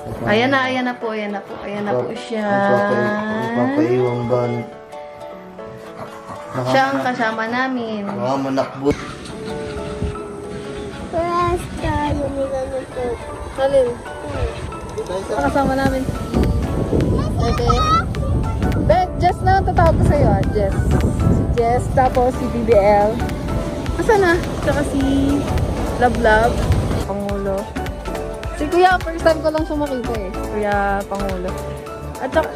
Ayan na po, ayan na po. Ayan na po siya. Papaiwang ba? Siya ang kasama namin. Mga manakbo. Basta, lumigano po. Alin? Kasama namin. Okay. Bet, Jess na ang tatawag ko sa'yo, Jess. Si Jess, tapos si BBL. Asa na? Tsaka si Love, Pangulo. Si Kuya, first time ko lang siya makita eh. Si Kuya Pangulo. At saka,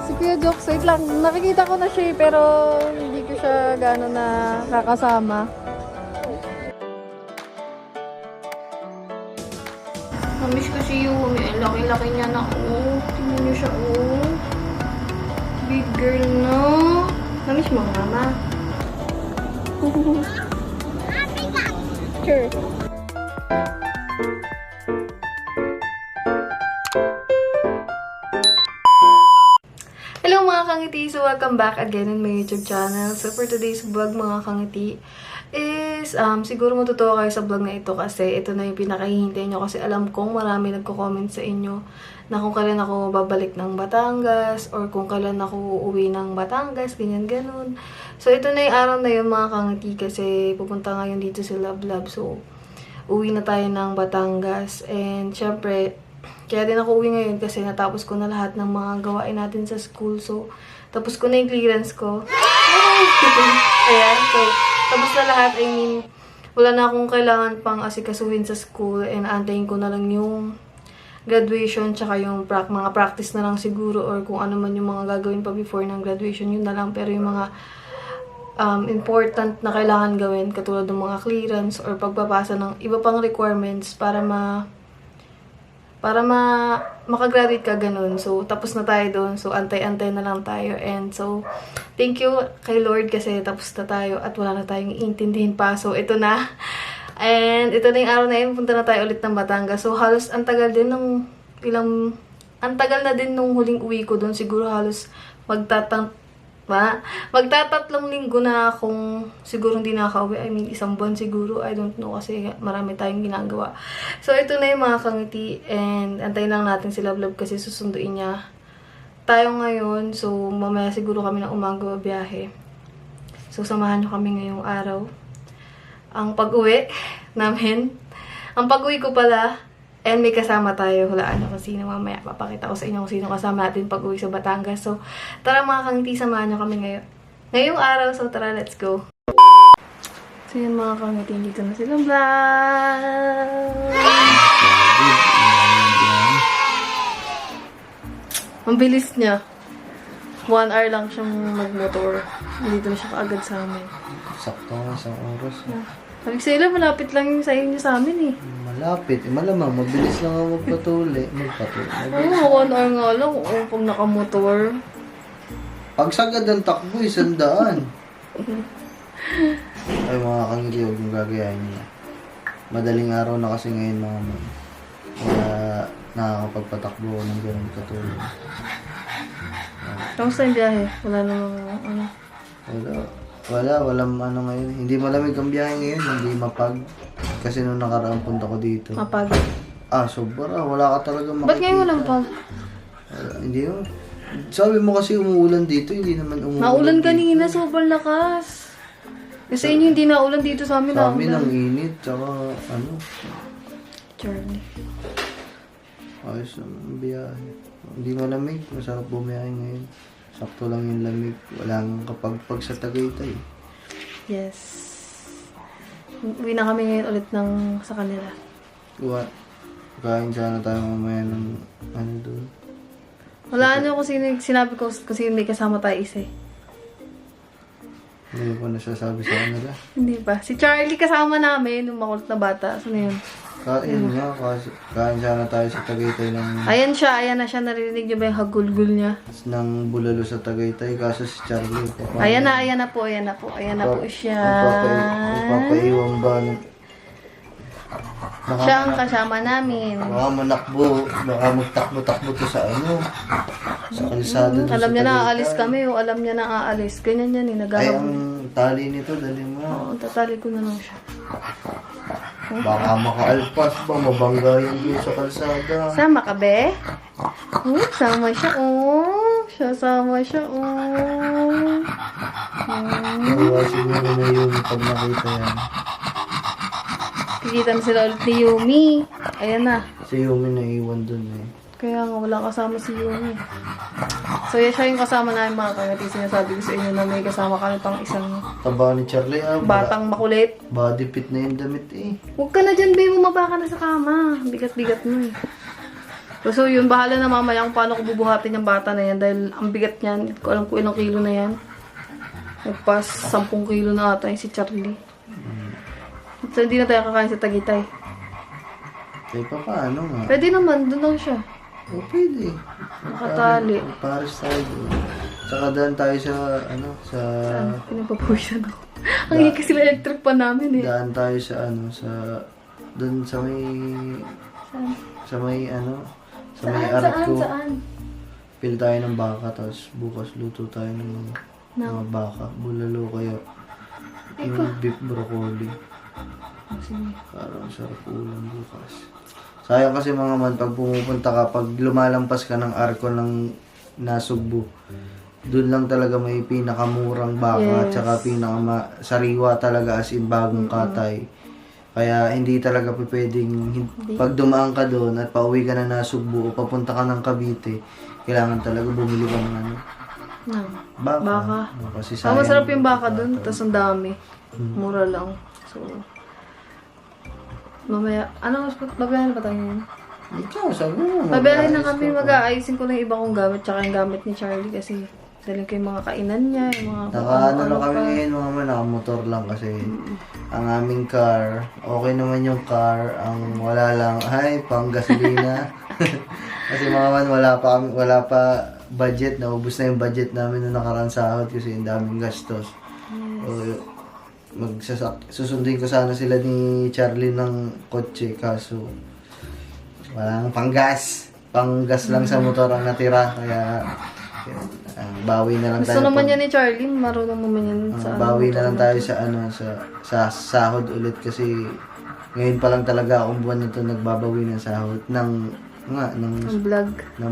si Kuya Jokes, wait lang. Nakikita ko na siya eh, pero hindi ko siya gano'n na kakasama. Namiss ko si Yumi. Ang laki-laki niya na. Oh, tingnan niyo siya. Oh. Big girl na. Namiss mo, mama. Sure. Hello mga kangiti! So welcome back again in my YouTube channel. So for today's vlog mga kangiti is siguro matutuwa kayo sa vlog na ito kasi ito na yung pinakahihintay nyo kasi alam kong marami nagko-comment sa inyo na kung kailan ako babalik ng Batangas or kung kailan ako uuwi ng Batangas, ganyan-ganon. So ito na yung araw na yun mga kangiti kasi pupunta ngayon dito si Love. So uwi na tayo ng Batangas and syempre kaya din ako uwi ngayon kasi natapos ko na lahat ng mga gawain natin sa school. So, tapos ko na yung clearance ko. Ayan. So, tapos na lahat. I mean, wala na akong kailangan pang asikasuhin sa school and antayin ko na lang yung graduation tsaka yung mga practice na lang siguro or kung ano man yung mga gagawin pa before ng graduation, yun na lang. Pero yung mga important na kailangan gawin katulad ng mga clearance or pagpapasa ng iba pang requirements para makagraduate ka ganun. So, tapos na tayo doon. So, antay-antay na lang tayo. And so, thank you kay Lord kasi tapos na tayo at wala na tayong iintindihin pa. So, ito na. And ito na yung araw na yun. Punta na tayo ulit ng Batangas. So, halos ang tagal din ng ang tagal na din nung huling uwi ko doon. Siguro halos magtatatlong linggo na akong siguro hindi nakaka-uwi. I mean, isang buwan siguro. I don't know kasi marami tayong ginagawa. So, ito na yung mga kangiti. And antayin lang natin si Love kasi susunduin niya tayo ngayon. So, mamaya siguro kami na umaga biyahe. So, samahan niyo kami ngayong araw. Ang pag-uwi namin. Ang pag-uwi ko pala. And may kasama tayo. Hulaan nyo kung sino mamaya. Papakita ko sa inyo kung sino kasama natin pag uwi sa Batangas. So, tara mga kangiti, samahan nyo kami ngayon. Ngayong araw, so tara, let's go. So yun mga kangiti, dito na silang vlog. Ang bilis niya. 1 hour lang siyang magmotor. Dito na siya kaagad sa amin. Sakto nga isang oras. Sabi ko sila, malapit lang yung sa inyo sa amin eh. Malapit. Malamang, mabilis lang ako magpatuli. Oo, 1 hour nga lang. Oo, pag nakamotor. Pag sagad ang takbo, 100. Ay mga kangili, huwag mong gagayahin niya. Madaling araw na kasi ngayon mga man. Kaya nakakapagpatakbo ko ng ganun katulad. Kamusta yung biyahe? Wala namang ano? Walang ano ngayon. Hindi malamig ang biyahe ngayon, hindi mapag. Kasi nung nakaraang punta ko dito. Mapag? Sobra. Wala ka talaga makikita. Ba't ngayon walang pag? Hindi yun. Sabi mo kasi umuulan dito, hindi naman umuulan Naulan dito. kanina, sobrang lakas. Kasi inyo hindi naulan dito sa amin. Sa amin ang init, tsaka ano. Journey. Ayos naman ang biyahe. Hindi malamig, masarap bumiyahe ngayon. Sakto lang yung lamig. Walang kapagpag sa Tagaytay. Yes. Uwi na kami ngayon ulit sa kanila. Kain sana tayo mamaya ng ano doon. Wala ano kung sinabi ko kung sino may kasama tayo isa eh. Hindi ko nasasabi sa kanila. Hindi pa. Si Charlie kasama namin, yung makulit na bata. Saan na yun? Kain nga, kain sana tayo sa Tagaytay ng... Ayan na siya. Narinig niyo ba yung hagulgul niya? ng bulalo sa Tagaytay, kaso si Charlie. Ayan na po siya. Papaiwang ba? Siya ang kasama namin. Baka manakbo, baka magtakbo-takbo to sa ano. Sa kalsada doon Alam sa niya na Tagaytay. aalis kami o alam niya na aalis. Ganyan yan eh, Ay, naghahabol. ang tali nito, dali mo. Oo, tatali ko na lang siya. Baka makaalpas pa, mabangga yan dun sa kalsada. Sama ka, be? Sama siya, oh. Sama siya, oh. Nawa siguro na yun pag nakita yan. Kikita na sila ulit ni Yumi. Ayan na. Si Yumi naiwan dun eh. Kaya nga, wala kasama si Yumi. So, yan siya yung kasama namin mga kangati. Sinasabi ko sa inyo na may kasama kami pang isang Taba ni Charlie batang makulit. body fit na yung damit eh. Huwag ka na dyan, babe. Bumaba ka na sa kama. Bigat-bigat mo eh. So, yun. Bahala na mamaya kung paano ko bubuhatin yung bata na yan. Dahil ang bigat niyan. Hindi ko alam kung ilang kilo na yan. Nagpas 10 kilo na ata yung si Charlie. So, hindi na tayo kakain sa Tagaytay. Eh, paano nga? Pwede naman. Doon daw siya. O, pwede. Nakatali. Paris tayo doon. Tsaka daan tayo sa, sa... Pinapapuwisan ako. Ang higit sila electric pa namin eh. Daan tayo sa, doon sa may... Sa may, sa may arat ko. Saan? Pili tayo ng baka, tapos bukas luto tayo ng mga baka. Bulalo kayo. Yung beef broccoli. Sige. Parang sarap ulam bukas. Sayang kasi mga man, pag pumupunta ka, pag lumalampas ka ng arko ng Nasugbu, doon lang talaga may pinakamurang baka, Yes. tsaka sariwa talaga as in bagong katay. Kaya hindi talaga pwedeng, pag dumaan ka doon at pauwi ka na Nasugbu o papunta ka ng Cavite, kailangan talaga bumili ka ng baka. Kasi sayang. Masarap yung baka doon, tapos ang dami. Mura lang. So, mamaya, babayaran pa tayo ngayon? Ikaw, sabi mo. Babayaran na kami, mag-aayusin ko na yung iba kong gamit, tsaka yung gamit ni Charlie kasi dalhin ko yung mga kainan niya, yung mga Lang kami ngayon mga man, nakamotor lang kasi ang aming car, okay naman yung car, ang wala lang, pang gasolina. Kasi mga man, wala pa budget, naubos na yung budget namin nung nakarang sahod kasi yung daming gastos. Susundin ko sana sila ni Charlie ng kotse kaso walang panggas lang sa motor ang natira kaya bawi na lang Gusto tayo naman yan ni Charlie, marunong naman yan sa bawi na lang tayo sa sahod ulit kasi ngayon pa lang talaga akong buwan na to nagbabawi ng sahod ng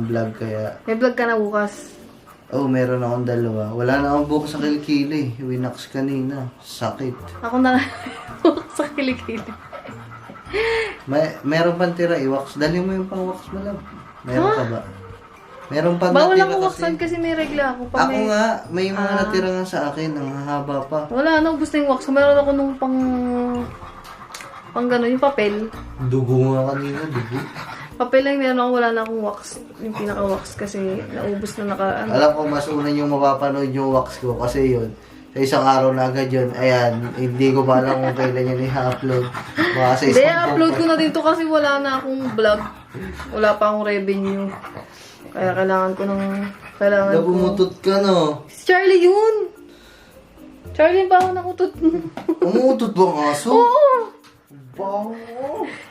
vlog kaya may vlog ka na bukas. meron akong 2. Wala na akong buhok sa kilikili. Winax kanina. Sakit. Ako na sa kilikili. Meron pang tira i-wax. Dali mo yung pang-wax mo lang. Meron ka ba? Meron pang Bawal natira ako waksan kasi may regla ako. Ako nga, may mga natira nga sa akin. Ang haba pa. Wala, gusto yung wax. Meron ako nung pang gano'n, yung papel. Dugo nga kanina, dugo. Papel lang meron ako, wala na akong wax. Yung pinaka-wax kasi naubos na Alam ko, mas una yung mapapanood yung wax ko kasi yun. Sa isang araw na agad yun. Ayan, hindi ko pa alam kung kailan yun i-upload. Hindi, upload ko na dito kasi wala na akong vlog. Wala pa akong revenue. Kaya kailangan ko Bumutot ka, no? Si Charlie yun! Charlie, baho na utot mo. Umutot ba ang aso? Oo! Baho.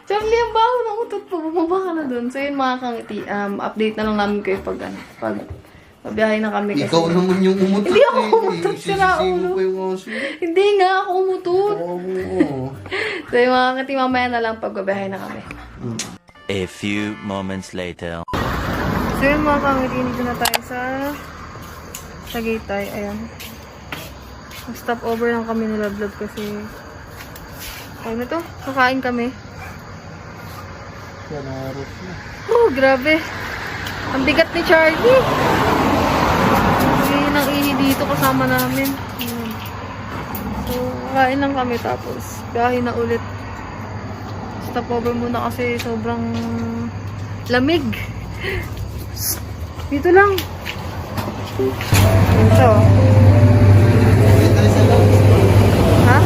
Charlie, ang baho ng utot po. Bumaba ka na dun. So yun mga kangiti, update na lang namin kayo pag pabiyahe na kami kasi. Ikaw naman yung umutot. Hindi ako umutot, sira Sisisi mo ulo. pa yung aso. Hindi nga ako umutot. Oo. So yung mga kangiti, mamaya na lang pag pabiyahe na kami. A few moments later. So yun mga kangiti, dito na tayo sa Tagaytay. Ayan. Stop over lang kami nila vlog kasi ano to? Kakain kami. Yan, harap na. Oh, grabe. Ang bigat ni Charlie. Ihi ng ihi dito kasama namin. Ayan. So, kakain lang kami tapos biyahe na ulit. Stop over muna kasi sobrang lamig. Dito lang. Ayan siya. Ha?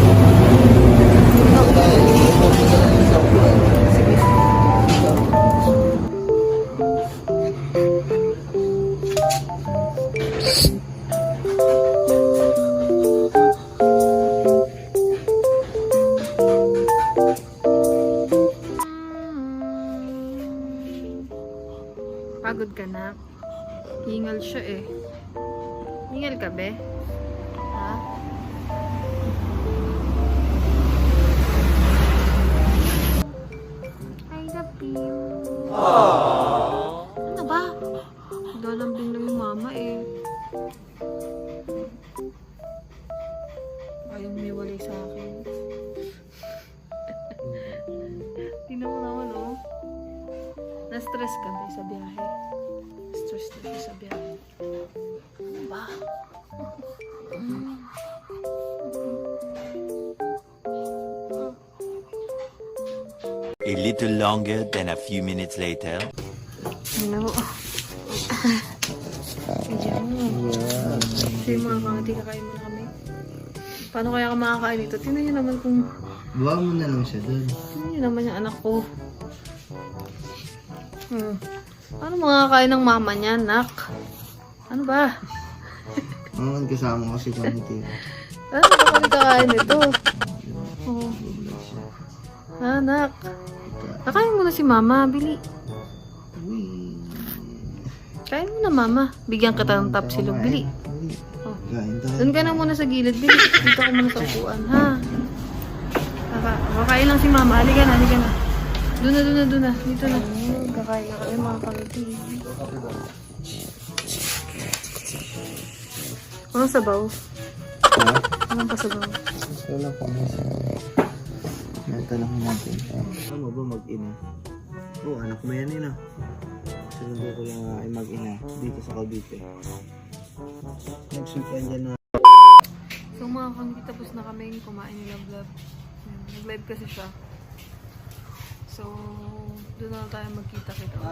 Pagod ka na? Hingal siya eh. Hingal ka be? Ha? Ano ba? Lalambing lang yung mama eh. Ayaw may walay sa akin. Tingnan mo naman oh. Na-stress ka ba sa biyahe? Stress na siya sa biyahe. Ano ba? A little longer than a few minutes later. Ano? Ayan. Kasi mga kangati, kakain muna kami. Paano kaya ka makakain ito? Tingnan nyo naman kung... Buha mo na lang siya doon. Tingnan nyo naman yung anak ko. Paano makakain ng mama niya, nak? Ano ba? Ang kasama ko si Kamiti. Ano ba kami kakain ito? Oh. Anak. Kakain mo na si mama, bili. Kain mo na mama. Bigyan kita ng top silog, bili. Oh. Kain tayo. Doon ka na muna sa gilid, bili. Dito ka muna sa upuan, ha? Kakain lang si mama. Halika na, halika na. Doon na. Dito na. Kakain na kami mga kamiti. Anong sabaw? Ha? Anong pasabaw? Wala pa mo. Natanong natin. Ano ba mag-ina? Oo, anak mo yan ina. Sinundo ko lang ay mag-ina dito sa Cavite. Nagsulpan dyan na. So mga kamiti, tapos na kami kumain ni Love. Nag-live kasi siya. So, doon na tayo magkita-kita sa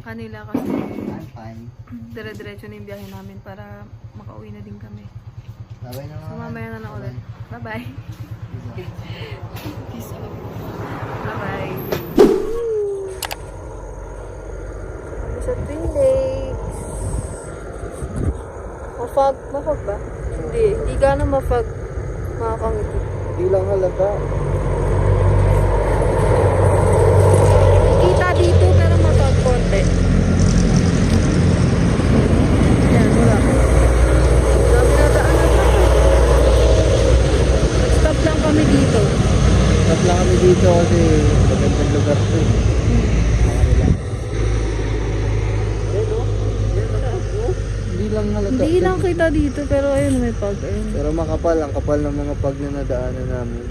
kanila kasi I'm fine. dire-diretso na yung biyahe namin para makauwi na din kami. Babay na So, mamaya na lang ulit. Bye-bye. Peace out. Bye-bye. Sa Twin Lakes. Mafag ba? Hindi gano'ng mafag mga kamiti. Hindi lang halata. Kita dito pero mapag konti. Yan, wala. Dami na daanan na. Nag-stop lang kami dito. Stop lang kami dito kasi magandang lugar to eh. Hindi lang halata. Hindi lang kita dito pero ayun may pag. Ayun. Pero makapal, ang kapal ng mga pag na nadaanan namin.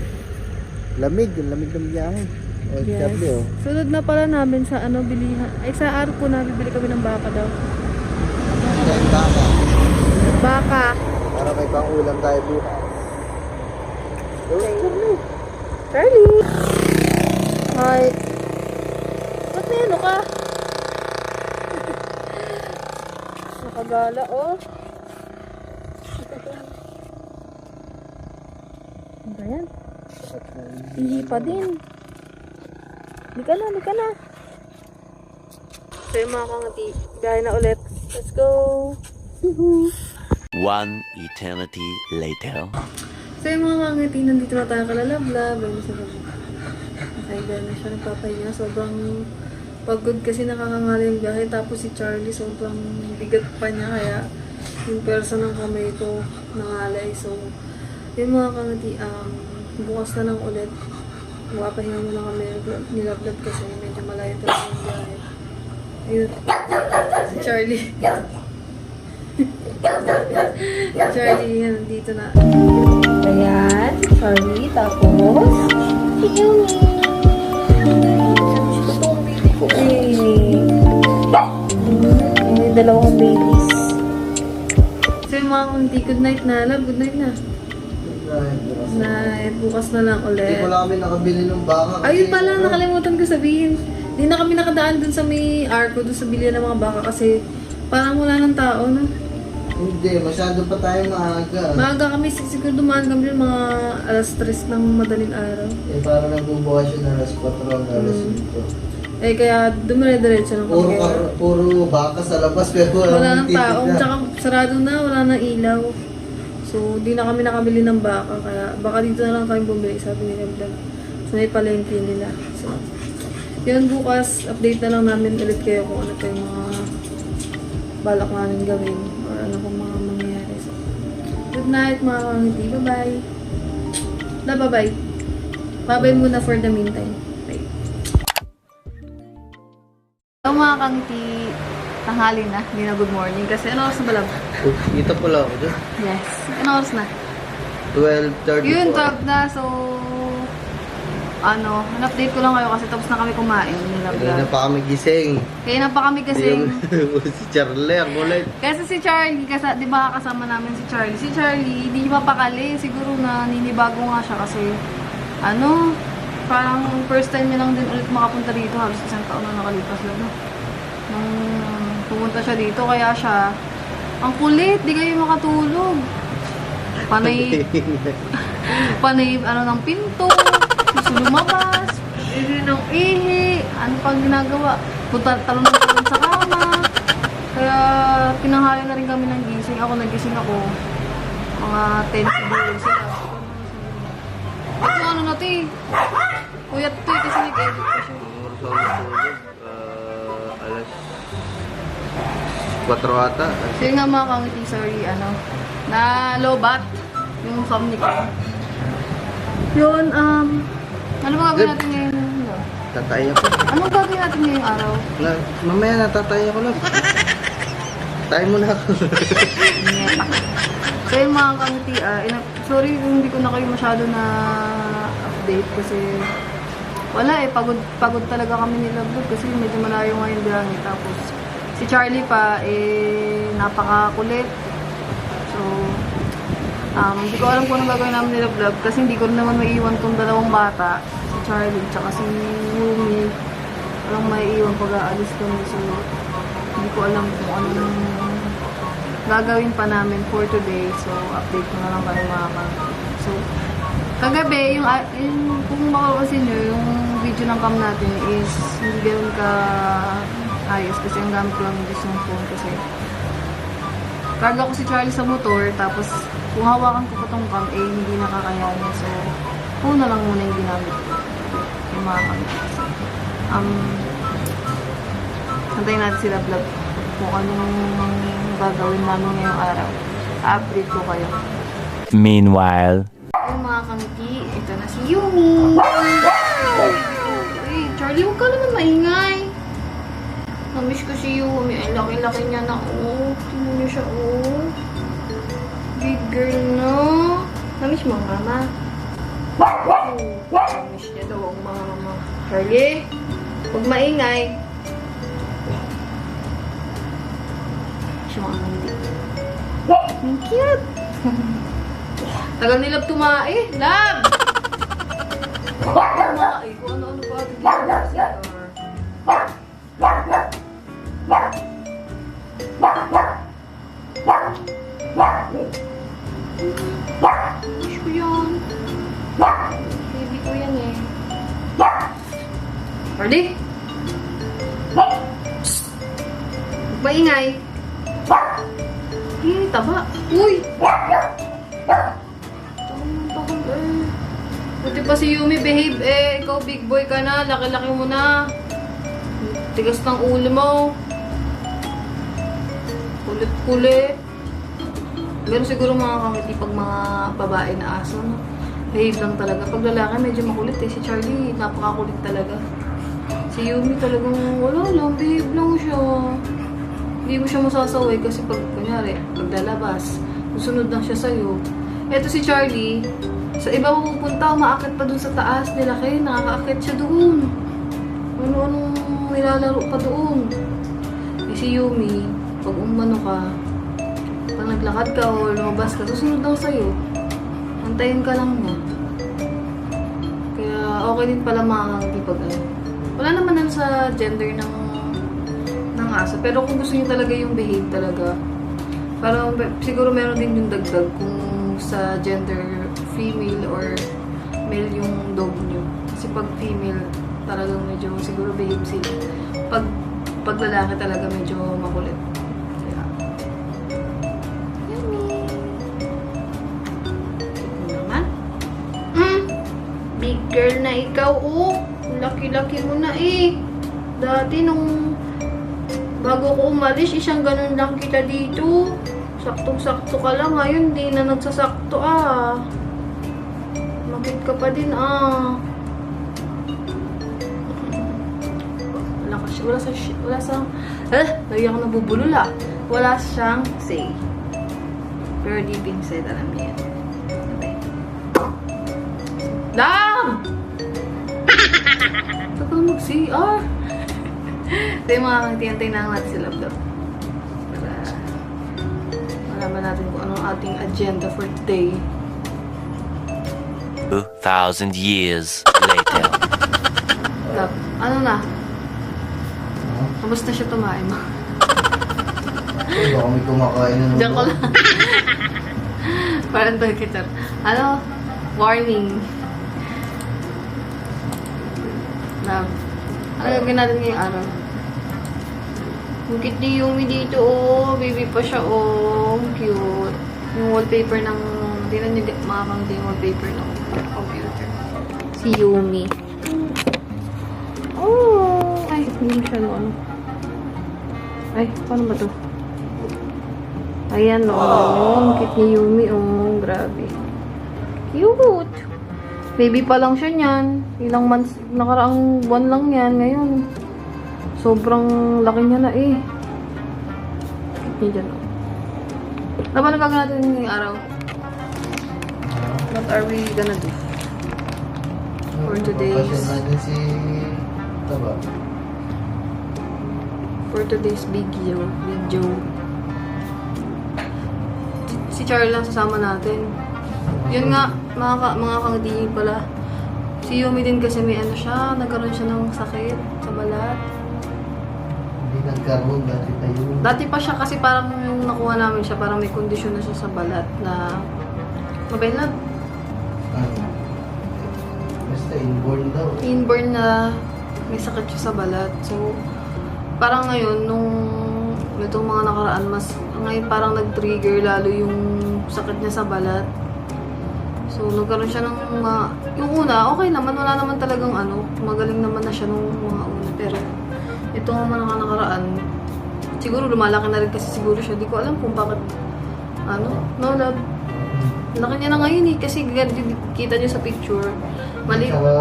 Lamig, yung lamig ng biyahe. Yes. Oh. Sunod na pala namin sa ano bilihan. Ay sa Arco na bibili kami ng baka daw. Baka. Baka. Para may pang-ulam tayo bukas. Charlie! Hi! Ba't may ano ka? Nakagala, oh. Ano ba yan? Ihi pa din. Lika na. So yung mga kangati, biyahe na ulit. Let's go! Woohoo! One eternity later. So yung mga kangati, nandito na tayo kalalablab. Ayun sa baba. Nakaiga na siya, nagpapahinga. Sobrang pagod kasi nakakangala yung biyahe. Tapos si Charlie, sobrang bigat pa niya. Kaya yung persa ng kamay ko nangalay. So yung mga kangati, bukas na lang ulit. Papahinga muna kami. Nilablab kasi medyo malayo talaga yung biyahe. Ayun. Si Charlie. Charlie, yan, dito na. Ayan, Charlie, tapos Yumi. Ito ang baby ko. May dalawang babies. So yung mga kunti, good night na. Love, good night na. Night, bukas na lang Hindi ulit. ko lang kami nakabili ng baka. Ayun pala, nakalimutan ko sabihin. Hindi na kami nakadaan dun sa may Arco, dun sa bilihan ng mga baka kasi parang wala ng tao, no? Hindi, masyado pa tayo maaga. Maaga kami, siguro dumaan kami ng mga alas 3 ng madaling araw. Eh, parang nagbubukas yun alas 4, alas 5. Eh, kaya dumire-diretso lang kami. Puro baka sa labas, pero Wala ng titig tao, na. tsaka sarado na, wala nang ilaw. So, di na kami nakabili ng baka, kaya baka dito na lang kami bumili, sabi nila vlog. So, may palengke nila. So, yun bukas, update na lang namin ulit kayo kung ano pa yung mga balak namin gawin or ano kung mga mangyayari. So, good night mga kangiti. Bye-bye. Bye-bye. Bye-bye muna for the meantime. Bye. Hello mga kangiti, tanghali na, hindi na good morning. Kasi ano oras na ba lang? Kita pala ako dyan. Yes. Ano oras na? 12:34. Yun, 12 na. So, an-update ko lang kayo kasi tapos na kami kumain. Kaya na pa kami gising. Kaya na pa kami kasi. Si Charlie, ang kulit. Kasi si Charlie, di ba kasama namin si Charlie? Si Charlie, hindi mapakali. Siguro na ninibago nga siya kasi, parang first time niya lang din ulit makapunta dito. Halos isang taon na nakalipas lang. No? Nung pumunta siya dito, kaya siya, ang kulit, di kayo makatulog. Panay, ng pinto, gusto lumabas, ihi ng ihi, ano pang ginagawa, talon sa kama. Kaya, pinanghali na rin kami ng gising. Nagising ako, mga 10 siguro sila. Ito ano na ito eh. Kuya ito eh, kasi nag-edit ko siya. Alas 4 ata. So yun nga mga kangiti, sorry, na lobat yung cam ni Kim. Yun, ano ba gagawin natin ngayon? Tatay ako. Anong gagawin natin ngayong araw? Mamaya natatay ako lang. Tayo muna ako. So yun mga kangiti, sorry kung hindi ko na kayo masyado na update kasi wala pagod talaga kami ni Lovelock kasi medyo malayo ngayon bilang tapos si Charlie pa napakakulit. So hindi ko alam kung anong gagawin namin ni Lovelock kasi hindi ko rin naman maiiwan tong dalawang bata, si Charlie tsaka si Yumi. Walang maiiwan pag aalis kami, so hindi ko alam kung anong gagawin pa namin for today. So update ko na lang kayo mga kangiti. So kagabi, kung makawasin nyo, yung video ng cam natin is hindi ganoon ka ayos kasi ang gamit ko lang yung phone kasi karga ko si Charlie sa motor tapos kung hawakan ko pa tong cam, hindi nakakayanin. So, phone na lang muna yung ginamit ko. Yung mga cam. Santayin natin sila vlog kung anong gagawin namin ngayong araw. Update ko kayo. Meanwhile, Yung mga kangiti, ito na si Yumi. Uy, Charlie, huwag ka naman maingay. Namiss ko si Yumi. Ay, laki-laki niya na. Oh, tingnan niyo siya. Oh. Big girl na. Namiss mo ang mama. Oh, namiss niya daw ang mama. Charlie, huwag maingay. Siya mga kangiti. Ang cute. Tagal ni Lab tumae. Lab! Tumae. Kung ano-ano pa ito dito sa CR. Wish ko yan. Baby ko yan eh. Ready? Psst! Maingay. Taba. Uy! Buti pa si Yumi behave ikaw big boy ka na, laki-laki mo na. Tigas ng ulo mo. Kulit-kulit. Pero siguro mga kangiti pag mga babae na aso, no? Behave lang talaga. Pag lalaki medyo makulit Si Charlie, napakakulit talaga. Si Yumi talagang wala lang, behave lang siya. Hindi mo siya masasaway kasi pag, kunyari, paglalabas, susunod lang siya sa'yo. Eto si Charlie, sa iba pupunta, umaakit pa dun sa taas nila kayo, nakakaakit siya doon. Ano-anong nilalaro pa doon. Si Yumi, pag umano ka, pag naglakad ka o lumabas ka, susunod lang sa'yo. Antayin ka lang niya. Kaya okay din pala makakangiti pag wala naman sa gender ng aso. Pero kung gusto niyo talaga yung behave talaga, parang siguro meron din yung dagdag kung sa gender female or male yung dog nyo. Kasi pag female, talagang medyo siguro behave sila. Pag lalaki talaga medyo makulit. Kaya, yummy! Ito naman. Big girl na ikaw, oh! Laki-laki mo na eh. Dati nung bago ko umalis, isang ganun lang kita dito. Saktong-sakto ka lang. Ngayon, di na nagsasakto ah. Makit ka pa din ah. Lakas siya lagi ako nabubulula. Wala siyang say. Pero deep inside, alam niya yan. Lam! Huwag kang mag-CR. Ito yung mga tiyantay na natin si Love Love. Para malaman natin kung anong ating agenda for today. 2,000 years later. Love, ano na? Kamusta siya tumain mo? Baka may kumakain na naman. Diyan ko lang. Parang tayo kita. Ano? Warning. Love. Ano gagawin natin ngayong araw? Ang cute ni Yumi dito, oh. Baby pa siya, oh. Cute. Yung wallpaper ng... Tingnan niyo makakangti yung wallpaper ng computer. Si Yumi. Oh! Ay, hindi masyado ano. Ay, paano ba to? Ayan, oh. Ang cute ni Yumi, oh. Grabe. Cute! Baby pa lang siya niyan. Ilang months, nakaraang buwan lang yan. Ngayon, sobrang laki niya na eh. Cute niya dyan, oh. Ano gagawin natin ngayong araw? What are we gonna do? For today's... Papasyan natin si Taba. For today's video. Si Charlie lang sasama natin. Yun nga, mga kangdi pala. Si Yumi din kasi may ano siya, nagkaroon siya ng sakit sa balat. Hindi nagkaroon dati tayo. Dati pa siya kasi parang yung nakuha namin siya, parang may kondisyon na siya sa balat na mabay na Ano? Basta inborn daw. inborn na may sakit siya sa balat. So, parang ngayon, nung itong mga nakaraan, ngayon parang nag-trigger lalo yung sakit niya sa balat. So, nagkaroon siya ng yung una, okay naman, wala naman talagang ano, magaling naman na siya nung mga una. Pero, itong mga nakaraan, siguro lumalaki na rin kasi siguro siya. Di ko alam kung bakit, no love. Laki niya na ngayon eh, kasi kita niyo sa picture. Mali. Saka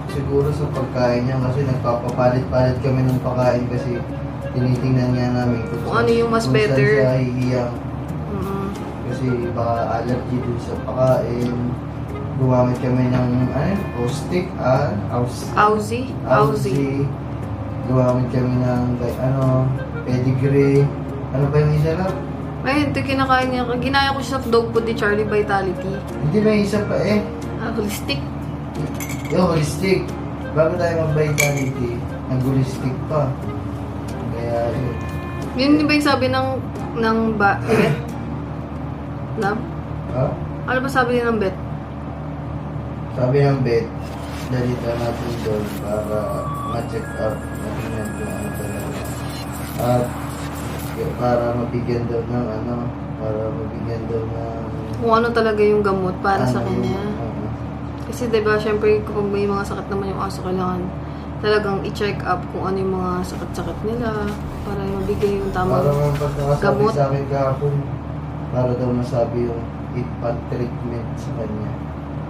siguro sa pagkain niya kasi nagpapapalit-palit kami ng pagkain kasi tinitingnan niya namin Kung ano yung mas kung saan better. siya hihiyang. Mm. Kasi baka allergy dun sa pagkain. Gumamit kami ng Aussie. Aussie. Gumamit kami ng pedigree. Ano ba yung isa lang? Ayun, ito kinakain niya. Ginaya ko siya sa dog food ni Charlie Vitality. Hindi may isa pa Holistic. Yung holistic. Bago tayo mag-vitality, nag-holistic pa. Kaya Yun ba yung sabi ng bet? Love? ha? Ano ba sabi niya ng bet? Sabi ng vet, dalita natin doon para ma-check up, matingnan kung ano talaga. At para mabigyan daw ng Kung ano talaga yung gamot para sa ano, kanya. Kasi diba, syempre kapag may mga sakit naman yung aso, kailangan talagang i-check up kung ano yung mga sakit-sakit nila para mabigay yung para tamang mga pagkakasabi gamot. sa akin kahapon, para daw masabi yung ipat treatment sa kanya.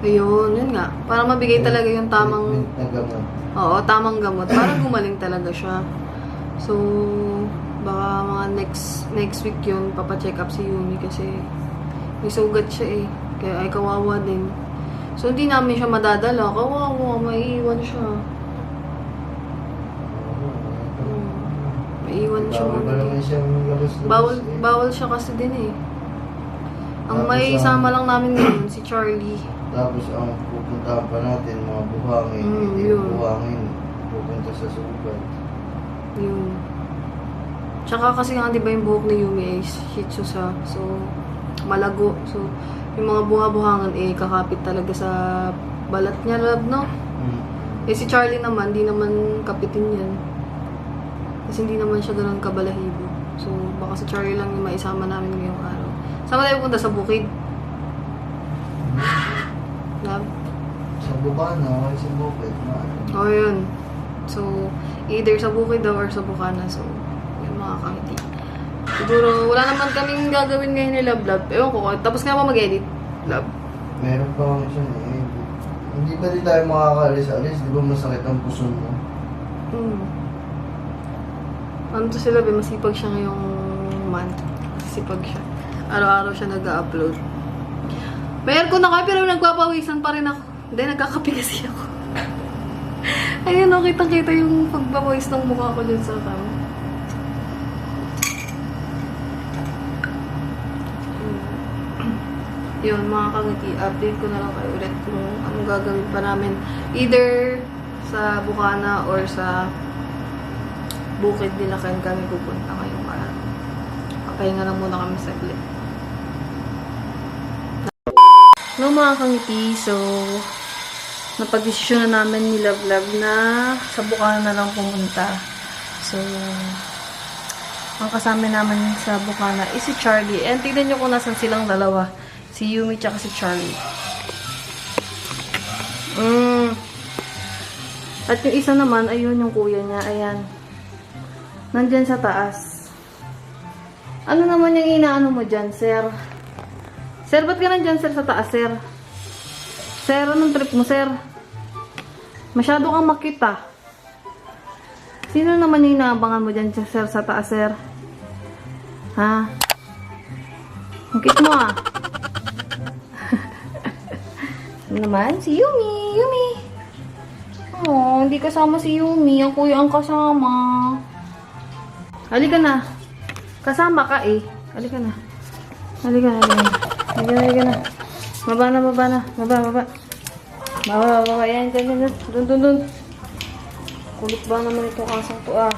Ayun, yun nga. Para mabigay talaga yung tamang... treatment na gamot. Oo, tamang gamot. Para gumaling talaga siya. So, baka mga next week yun, papacheck up si Yumi kasi may sugat siya eh. Kaya ay kawawa din. So, hindi namin siya madadala. Kawawa, maiiwan siya. Maiiwan siya Bawal muna. pa naman siyang labas-labas Bawal siya kasi din eh. Ang Tapos, may isama lang namin ngayon, si Charlie. Tapos ang pupuntahan pa natin, mga buhangin, hindi yun. buhangin, pupunta sa sugat. Yun. Tsaka kasi nga, di ba yung buhok ni Yumi ay Shih Tzu siya. So, malago. So, yung mga buha-buhangan eh, kakapit talaga sa balat niya, love, no? Eh, si Charlie naman, di naman kapitin yan. Kasi hindi naman siya ganun kabalahibo. So, baka si Charlie lang yung maisama namin ngayong araw. Saan tayo punta? Sa bukid? Love? Sa Bukana, sa Bukid, Oh, yun. So, either sa bukid daw or sa Bukana. So, yung mga kangiti. Siguro, wala naman kaming gagawin ngayon ni Love Love. Ewan ko, tapos nga ba mag-edit? Love. meron pa kami siya Hindi ba di tayo makakaalis-alis? Di ba masakit ang puso mo? Ano to sila, masipag siya ngayong month. Sipag siya. Araw-araw siya nag-upload. May aircon na kayo, pero nagpapawisan pa rin ako. Hindi, nagkakape kasi ako. Ayun, no, kitang-kita yung pagpapawis ng mukha ko dyan sa cam. Yun, mga kangiti, update ko na lang kayo ulit kung anong gagawin pa namin. Either sa Bukana or sa Bukid Dilacan kami pupunta ngayong araw. Papahinga lang muna kami saglit. No, mga kangiti, so napag-desisyon na namin ni Love na sa Bukana na lang pumunta. So, ang kasama naman sa Bukana is si Charlie. And tignan nyo kung nasan silang dalawa. Si Yumi tsaka si Charlie. At yung isa naman, ayun yung kuya niya. Ayan. Nandyan sa taas. Ano naman yung inaano mo dyan, sir? Sir, ba't ka nandyan, sir, sa taas, sir? Sir, anong trip mo, sir? Masyado kang makita. Sino naman yung inaabangan mo dyan, sir, sa taas, sir? Ha? Makit mo, ah. Ano naman? Si Yumi. Yumi. Oh, hindi kasama si Yumi. Ang kuya ang kasama. Halika na. Kasama ka eh. Halika na. Halika na. Halika na. Baba na, baba na. Baba, baba. Baba, baba. Yan, yan, yan. Dun. Kulit ba naman itong kasang to ah.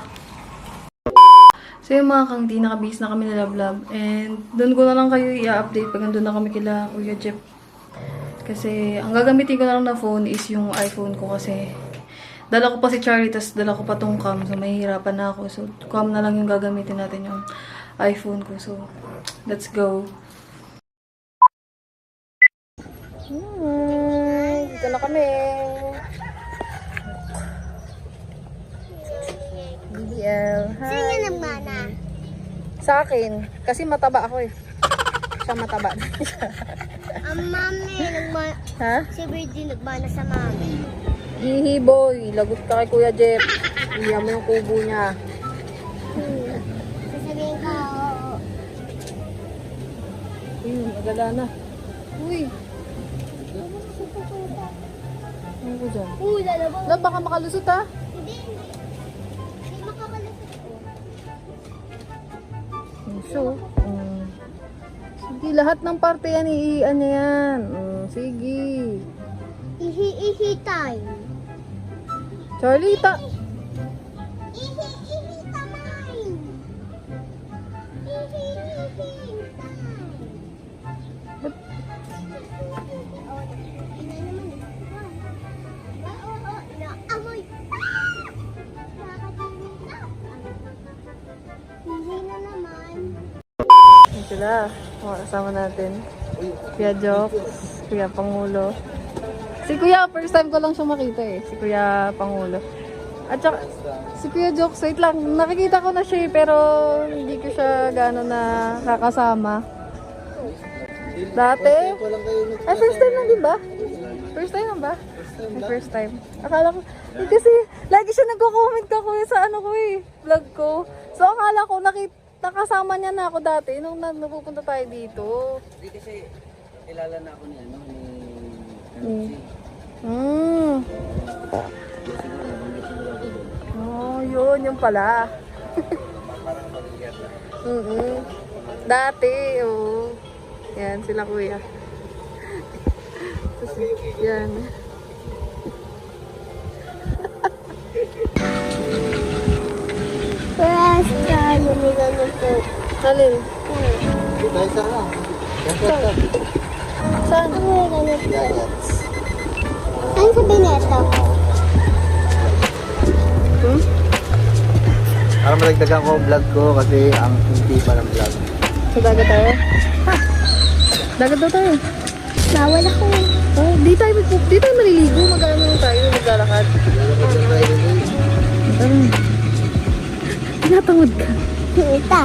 So yung mga kang di nakabis na kami na Love. And dun ko na lang kayo i-update pag nandun na kami kila Kuya Jeff. Kasi ang gagamitin ko na lang na phone is yung iPhone ko kasi dala ko pa si Charlie, tas dala ko pa tong cam. So, mahihirapan na ako. So, cam na lang yung gagamitin natin yung iPhone ko. So, let's go. Dito na kami. BBL. Hi. Saan yung nagmana? Sa akin. Kasi mataba ako eh. Siya mataba. Ang mami, nagmana. Ha? Si Virgin nagmana sa mami. Hihi boy. Lagot ka kay Kuya Jeff. Iyan mo yung kubo niya. Sasabihin ko, oo. Magala na. Uy. Ano ko dyan? Lalabas. Love, baka makalusot ha? Hindi. Hindi makakalusot ko. So, sige, lahat ng parte yan, iian niya yan. Sige. Ihi time. Charlie, Ihi tamay. Ihi time. Naamoy. Ihi na naman. Yan sila. Mga kasama natin. Kuya Jock, Kuya Pangulo. Si Kuya, first time ko lang siya makita eh. Si Kuya Pangulo. At saka, si Kuya Jock, wait lang. Nakikita ko na siya eh, pero hindi ko siya gano'n na kakasama. Dati? Ay, first time lang, di ba? First time lang ba? First time. Akala ko, eh, kasi lagi siya nagko-comment ka kuya sa ano ko eh, vlog ko. So akala ko nakasama niya na ako dati nung napupunta tayo dito. Hindi kasi kilala na ako ni ano, ni Oh, yun pala. Dati, oh. Yan, sila kuya. Yan. Basta, yung may ganun po. Alin? Hindi tayo sana. Saan? Ano may ganun po? Ano sabi nito? Para malagdagan ko ang vlog ko kasi ang hindi pa ng vlog. Sa dagat tayo? Ha? Dagat daw tayo. Bawal ako. Oh, di tayo maliligo. Mag-ano lang tayo, maglalakad. Tinatangod ka. Kita.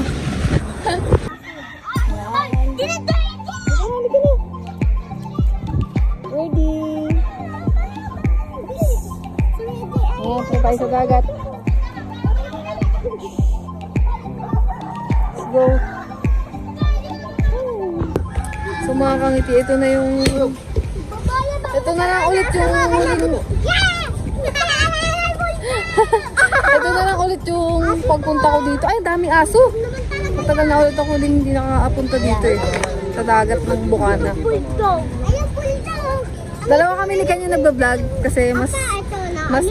Ready? Ayan, punta tayo sa dagat. go. So mga kangiti, ito na yung... Ito na lang ulit yung... Ito na lang ulit yung pagpunta ko dito. Ay, daming aso. Matagal na ulit ako hindi nakakapunta dito eh. Sa dagat ng Bukana. Dalawa kami ni Kanya nagba-vlog kasi mas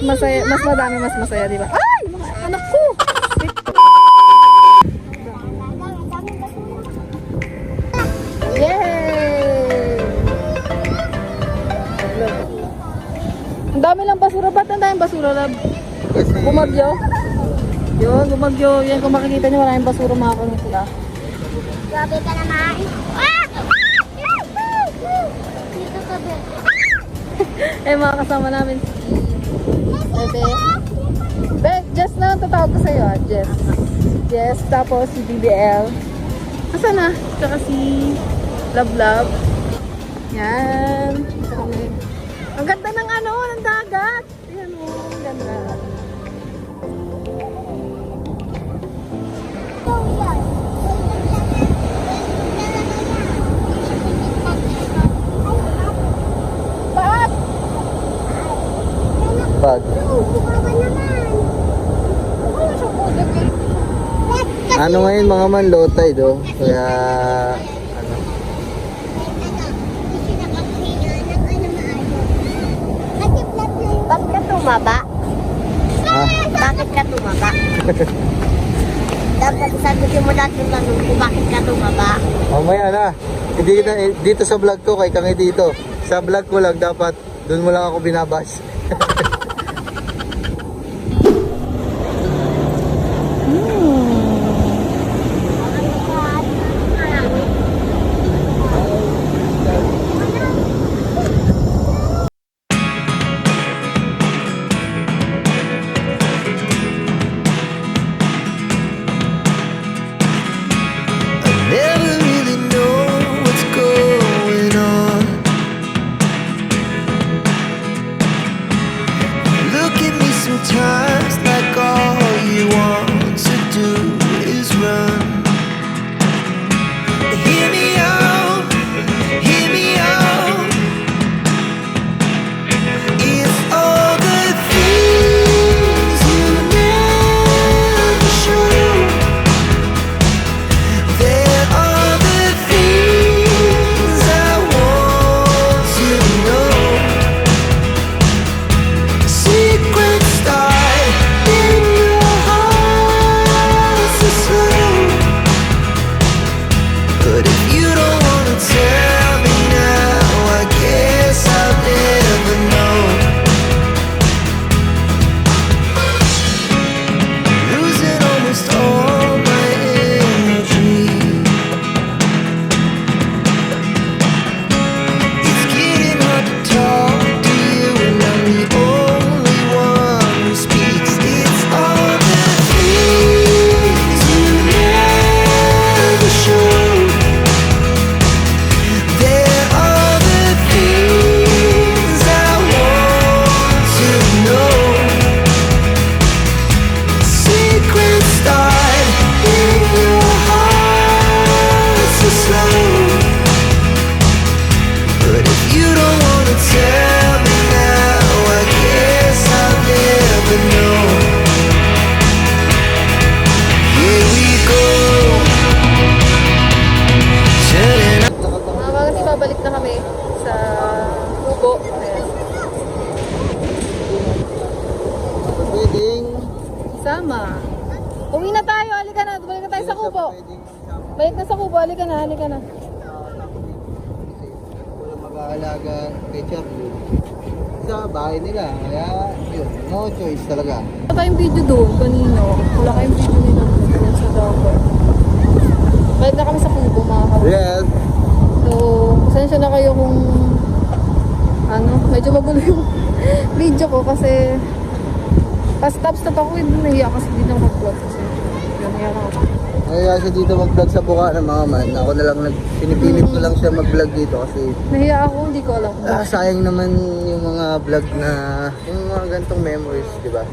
masaya, mas madami, mas masaya, di ba? Ay, mga anak ko! Yay! Ang dami lang basura. Ba't ang daming basura, lab? Bumagyo? Yun, bumagyo. Yan, kung makikita nyo, maraming basura mga kangiti ah. Grabe ka naman. Dito ka ba? Eh, mga kasama namin si Bebe. Jess na lang tatawag ko sa'yo ah, Jess. Jess, tapos si BBL. Asa na? Tsaka si Love Love. Yan. Ito kami. Ang ganda ng ano, ng dagat. Ayan o, ang ganda. Ba't? Pag. Ano ngayon mga man, low tide oh. Kaya, ano. Bakit ka tumaba? Ha? Bakit ka tumaba? Dapat sagutin mo dati yung tanong ko, bakit ka tumaba? Mamaya na. Hindi kita, dito sa vlog ko, kay Kangi dito. Sa vlog ko lang, dapat doon mo lang ako binabas. Never really know what's going on. Look at me sometimes like all you want to do is run. Hear me out, hear me out. It's all the things you never show. There are the things I want to know. Secrets start in your heart so slow. But if you don't wanna tell me now, I guess I'll never know. Losing almost all my energy. It's getting hard to talk to you, and I'm the only one who speaks. It's all the things you never show. There are the things I want to know. Secrets start in your heart so slow. But if you don't wanna tell me now, I guess I'll never know. Here we go. Turning up. Mga kangiti, babalik na kami sa Kubo. Ayan. Pwedeng. Sama. Uwi na tayo, halika na. Balik na tayo sa Kubo. Balik na sa Kubo, halika na, halika na. Walang mag-aalaga kay Charlie. Sa bahay nila. Kaya, yun. No choice talaga. Wala kayong video doon, kanino. Wala kayong video nila doon sa dagat. Balik na kami sa Kubo, mga kangiti. Yes. So, pasensya na kayo kung ano, medyo magulo yung video ko kasi stop ako, hindi nahiya kasi hindi na mag-vlog kasi nahiya na ako. Kaya siya dito mag-vlog sa Bukana mga man. Ako na lang, pinipilit ko lang siya mag-vlog dito kasi Nahiya ako, hindi ko alam. sayang naman yung mga vlog na, yung mga gantong memories, di ba?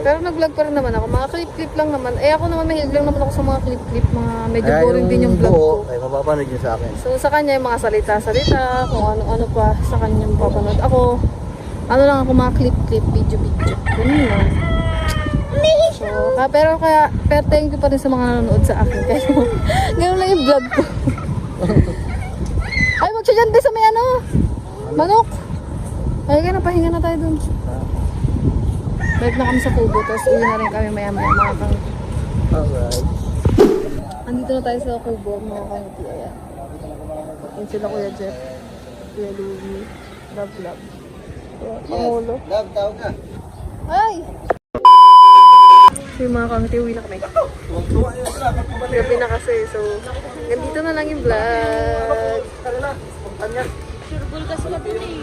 Pero nag-vlog pa rin naman ako. Mga clip-clip lang naman. Eh ako naman mahilig lang naman ako sa mga clip-clip. Mga medyo boring din yung vlog ko. Ay, mapapanood yun sa akin. So sa kanya yung mga salita-salita, kung ano-ano pa sa kanya mapapanood. Ako, ano lang ako mga clip-clip, video-video. Ganun lang. So, pero thank you pa rin sa mga nanonood sa akin. Kaya ganun lang yung vlog ko. Ay, wag siya dyan din sa may ano. Manok. Ay, kaya napahinga na tayo dun. Balik na kami sa kubo, tapos uwi na rin kami maya-maya mga kangiti. Alright. Andito na tayo sa kubo, mga kangiti. Ayan. Ayan sila Kuya Jeff. Kuya Louie. Love. Pangulo. Love, tawag ka. Ay! So yung mga kangiti, uwi na kami. Gabi na kasi, so ganito na lang yung vlog. Surbol kasi ka dun eh.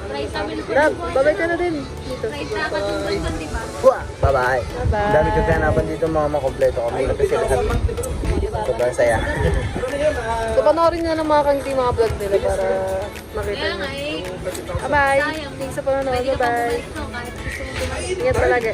Try sa amin po. Love, babay ka na din. Dito. Try sa akin dun, di ba? Bye-bye. Bye-bye. Ang dami kaganapan dito mga makompleto kami. Kasi lahat. Sobrang saya. So panoorin nyo ng mga kangiti mga vlog nila para makita Kaya nyo. nga eh. Bye-bye. Sayang. Thanks sa panonood. Pwede ka pang Bye-bye. bumalik no, kahit gusto mo bumalik. Ingat palagi.